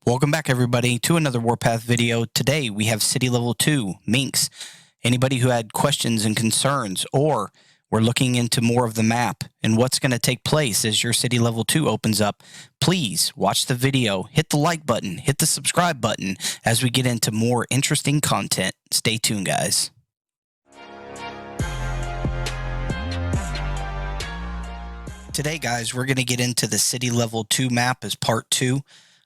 Welcome back, everybody, to another Warpath video. Today, we have City Level 2, Minx. Anybody who had questions and concerns, or we're looking into more of the map and what's going to take place as your City Level 2 opens up, please watch the video, hit the like button, hit the subscribe button as we get into more interesting content. Stay tuned, guys. Today, guys, we're going to get into the City Level 2 map as part 2.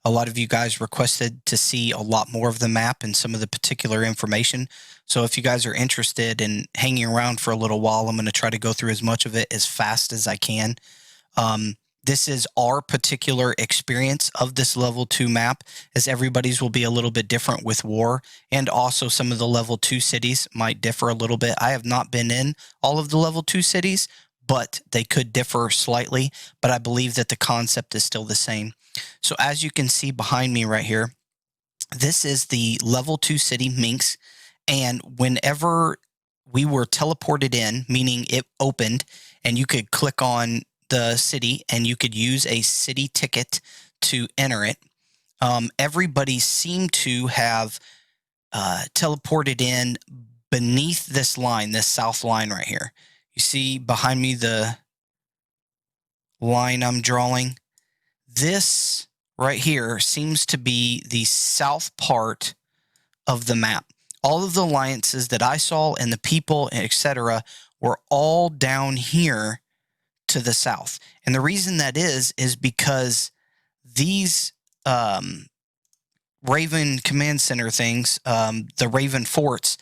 A lot of you guys requested to see a lot more of the map and some of the particular information. So if you guys are interested in hanging around for a little while, I'm going to try to go through as much of it as fast as I can. This is our particular experience of this level 2 map, as everybody's will be a little bit different with war, and also some of the level 2 cities might differ a little bit. I have not been in all of the level 2 cities, but they could differ slightly, but I believe that the concept is still the same. So as you can see behind me right here, this is the level 2 city, Minx, and whenever we were teleported in, meaning it opened, and you could click on the city and you could use a city ticket to enter it, everybody seemed to have teleported in beneath this line, this south line right here. You see behind me the line I'm drawing? This right here seems to be the south part of the map. All of the alliances that I saw and the people, etc., were all down here to the south. And the reason that is because these Raven Command Center things, the Raven forts,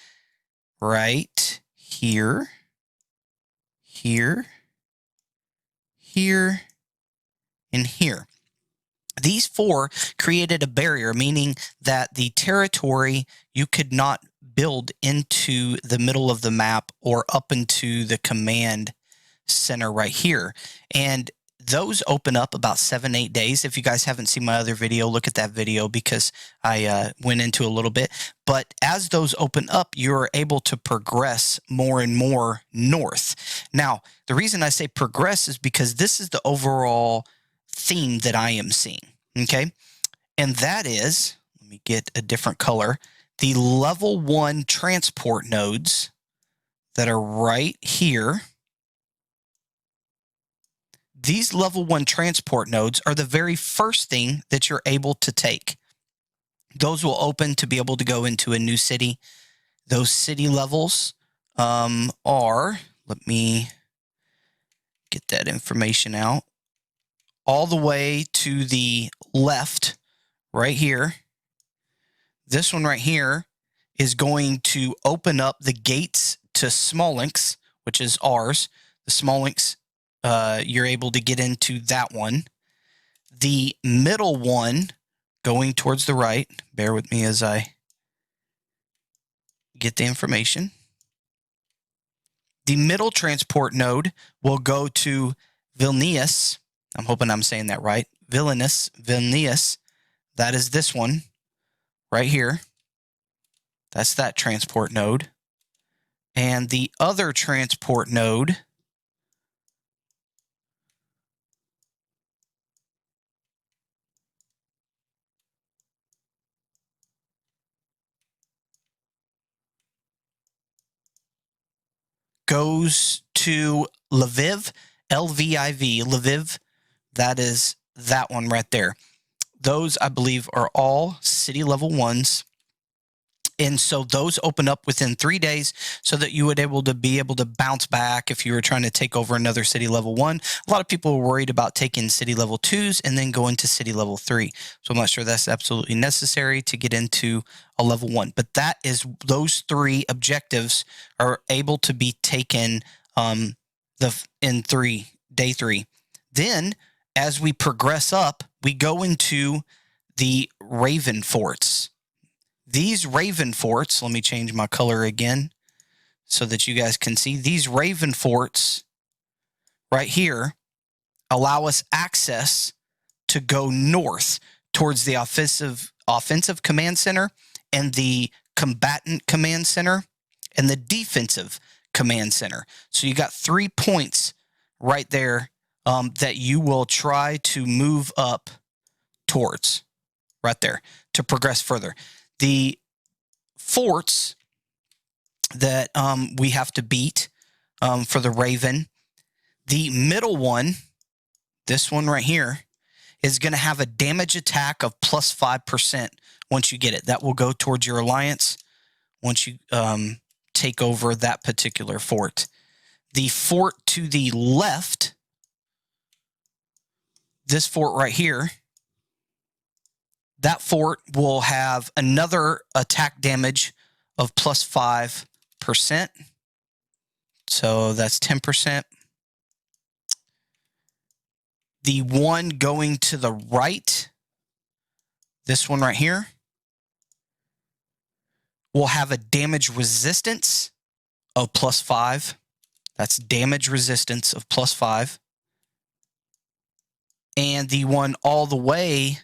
right here, here, here, and here. These four created a barrier, meaning that the territory you could not build into the middle of the map or up into the command center right here. And those open up about 7-8 days. If you guys haven't seen my other video, look at that video because I went into a little bit. But as those open up, you're able to progress more and more north. Now, the reason I say progress is because this is the overall theme that I am seeing, okay? And that is, let me get a different color, the level 1 transport nodes that are right here. These level 1 transport nodes are the very first thing that you're able to take. Those will open to be able to go into a new city. Those city levels are, let me get that information out, all the way to the left right here. This one right here is going to open up the gates to Smolensk, which is ours. The Smolensk, you're able to get into that one. The middle one going towards the right, bear with me as I get the information. The middle transport node will go to Vilnius. I'm hoping I'm saying that right. Vilnius. That is this one right here. That's that transport node. And the other transport node goes to Lviv, Lviv, Lviv. That is that one right there. Those, I believe, are all city level 1s. And so those open up within 3 days so that you would be able to bounce back if you were trying to take over another city level 1. A lot of people were worried about taking city level 2s and then going to city level 3. So I'm not sure that's absolutely necessary to get into a level 1. But that is, those 3 objectives are able to be taken in day 3. Then, as we progress up, we go into the Raven forts. These Raven forts, let me change my color again so that you guys can see. These Raven forts right here allow us access to go north towards the offensive command center and the combatant command center and the defensive command center. So you got 3 points right there that you will try to move up towards. right there to progress further. The forts that we have to beat for the Raven, the middle one, this one right here, is going to have a damage attack of plus 5% once you get it. That will go towards your alliance once you take over that particular fort. The fort to the left, this fort right here, that fort will have another attack damage of plus 5%. So that's 10%. The one going to the right, this one right here, will have a damage resistance of plus 5. That's damage resistance of plus 5. And the one all the way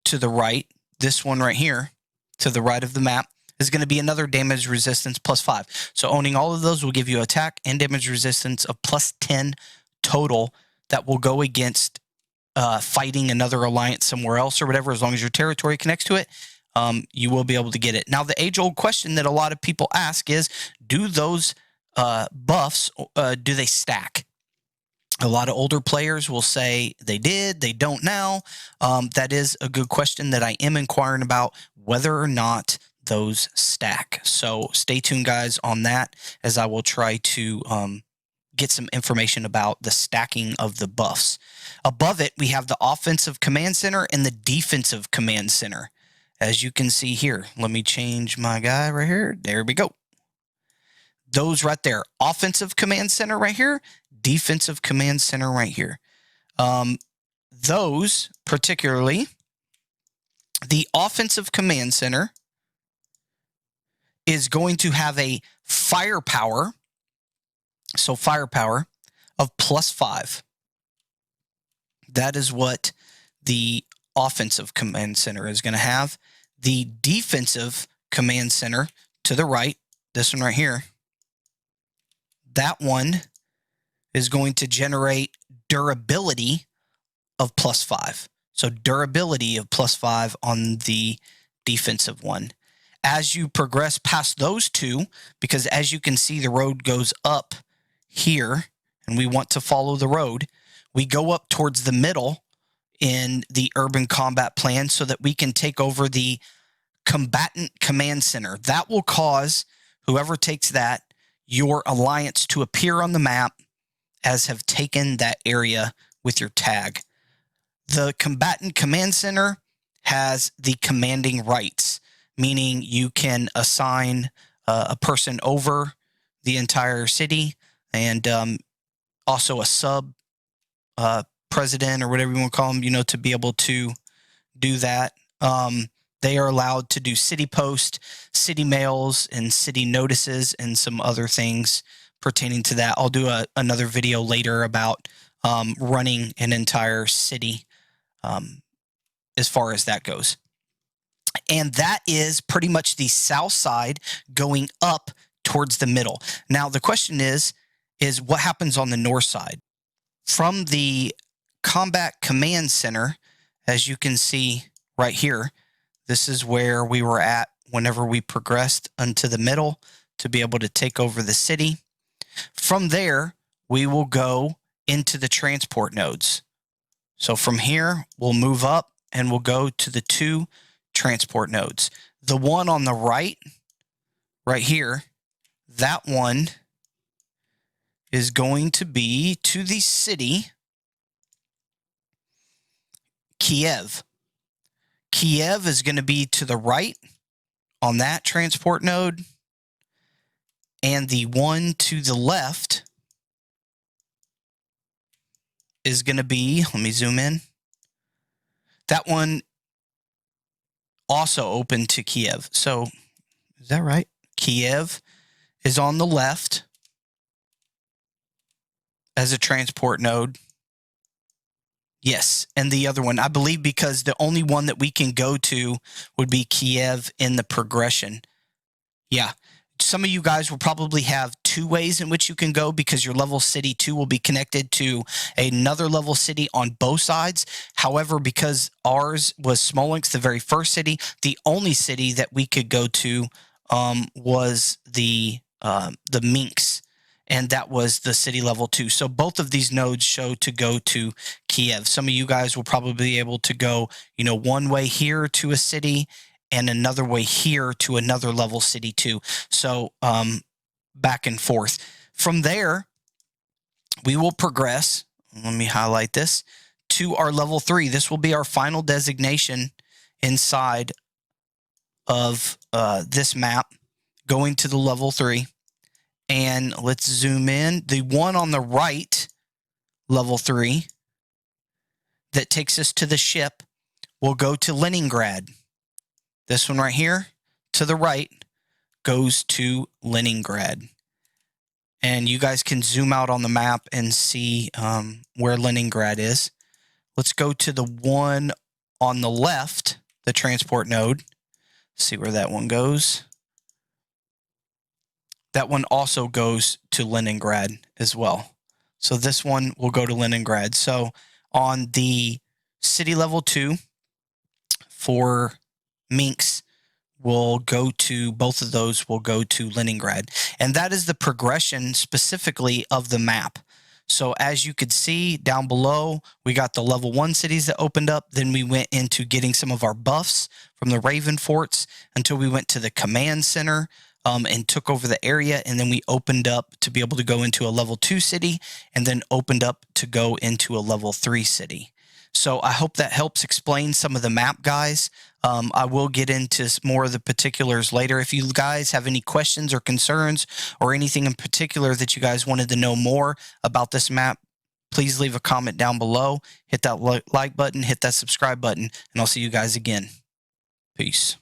to the right, this one right here, to the right of the map, is going to be another damage resistance plus 5. So owning all of those will give you attack and damage resistance of plus 10 total that will go against fighting another alliance somewhere else or whatever. As long as your territory connects to it, you will be able to get it. Now, the age-old question that a lot of people ask is, do those buffs, do they stack? A lot of older players will say they did, they don't now. That is a good question that I am inquiring about, whether or not those stack. So stay tuned, guys, on that, as I will try to get some information about the stacking of the buffs. Above it, we have the offensive command center and the defensive command center. As you can see here, let me change my guy right here. There we go. Those right there, offensive command center right here, defensive command center right here. Those particularly, the offensive command center is going to have a firepower, so firepower of plus 5. That is what the offensive command center is going to have. The defensive command center to the right, this one right here, that one is going to generate durability of plus 5. So durability of plus 5 on the defensive one. As you progress past those two, because as you can see, the road goes up here, and we want to follow the road, we go up towards the middle in the urban combat plan so that we can take over the combatant command center. That will cause whoever takes that, your alliance, to appear on the map as have taken that area with your tag. The combatant command center has the commanding rights, meaning you can assign a person over the entire city, and also a sub president or whatever you want to call them, to be able to do that. They are allowed to do city post, city mails, and city notices, and some other things pertaining to that. I'll do another video later about running an entire city as far as that goes. And that is pretty much the south side going up towards the middle. Now, the question is what happens on the north side? From the combat command center, as you can see right here, this is where we were at whenever we progressed into the middle to be able to take over the city. From there, we will go into the transport nodes. So from here, we'll move up and we'll go to the 2 transport nodes. The one on the right here, that one is going to be to the city Kiev. Kiev is going to be to the right on that transport node, and the one to the left is going to be, let me zoom in, that one also open to Kiev. So, is that right? Kiev is on the left as a transport node. Yes, and the other one, I believe, because the only one that we can go to would be Kiev in the progression. Yeah, some of you guys will probably have two ways in which you can go, because your level city 2 will be connected to another level city on both sides. However, because ours was Smolensk, the very first city, the only city that we could go to was the Minsk, and that was the city level 2. So both of these nodes show to go to Kiev. Some of you guys will probably be able to go, one way here to a city and another way here to another level city 2. So back and forth. From there, we will progress. Let me highlight this to our level 3. This will be our final designation inside of this map, going to the level 3. And let's zoom in. The one on the right, level 3, that takes us to the ship will go to Leningrad. This one right here to the right goes to Leningrad. And you guys can zoom out on the map and see where Leningrad is. Let's go to the one on the left, the transport node. See where that one goes. That one also goes to Leningrad as well. So this one will go to Leningrad. So on the city level 2 for Minsk, will go to both of those will go to Leningrad. And that is the progression specifically of the map. So as you could see down below, we got the level 1 cities that opened up. Then we went into getting some of our buffs from the Raven forts until we went to the command center and took over the area. And then we opened up to be able to go into a level 2 city, and then opened up to go into a level 3 city. So I hope that helps explain some of the map, guys. I will get into more of the particulars later. If you guys have any questions or concerns or anything in particular that you guys wanted to know more about this map, please leave a comment down below. Hit that like button, hit that subscribe button, and I'll see you guys again. Peace.